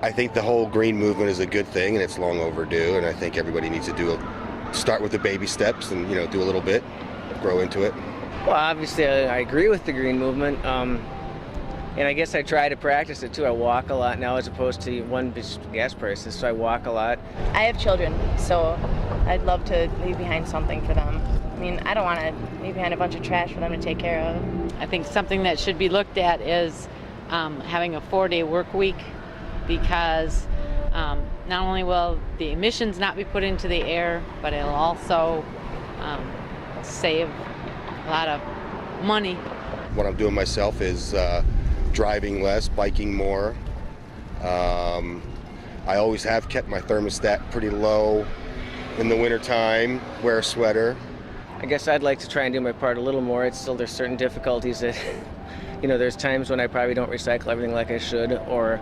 I think the whole green movement is a good thing, and it's long overdue, and I think everybody needs to start with the baby steps and, do a little bit, grow into it. Well, obviously, I agree with the green movement, and I guess I try to practice it too. I walk a lot now as opposed to gas prices, so I walk a lot. I have children, so I'd love to leave behind something for them. I mean, I don't want to leave behind a bunch of trash for them to take care of. I think something that should be looked at is having a 4-day work week, because not only will the emissions not be put into the air, but it'll also save a lot of money. What I'm doing myself is driving less, biking more. I always have kept my thermostat pretty low in the wintertime, wear a sweater. I guess I'd like to try and do my part a little more. There's certain difficulties that, there's times when I probably don't recycle everything like I should, or,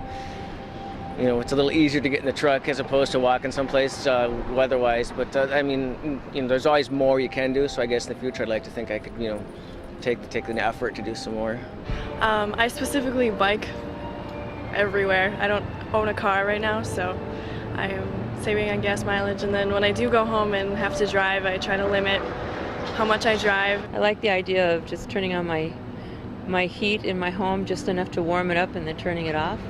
it's a little easier to get in the truck as opposed to walking someplace weather-wise. But there's always more you can do. So I guess in the future I'd like to think I could, take the effort to do some more. I specifically bike everywhere. I don't own a car right now, so I am saving on gas mileage. And then when I do go home and have to drive, I try to limit how much I drive. I like the idea of just turning on my heat in my home just enough to warm it up and then turning it off.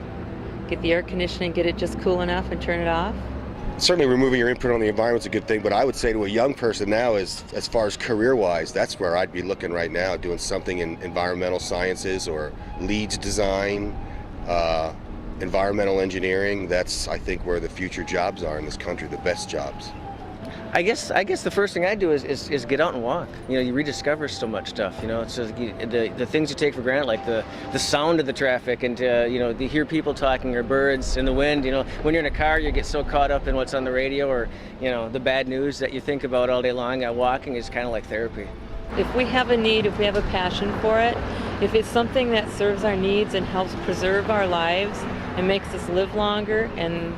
Get the air conditioning, get it just cool enough and turn it off. Certainly removing your imprint on the environment is a good thing, but I would say to a young person now, as far as career-wise, that's where I'd be looking right now, doing something in environmental sciences or leads design, environmental engineering. That's, I think, where the future jobs are in this country, the best jobs. I guess the first thing I do is get out and walk. You rediscover so much stuff. It's just, the things you take for granted, like the sound of the traffic, and to hear people talking, or birds, and the wind. When you're in a car, you get so caught up in what's on the radio, or the bad news that you think about all day long. Walking is kind of like therapy. If we have a need, if we have a passion for it, if it's something that serves our needs and helps preserve our lives and makes us live longer, and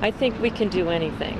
I think we can do anything.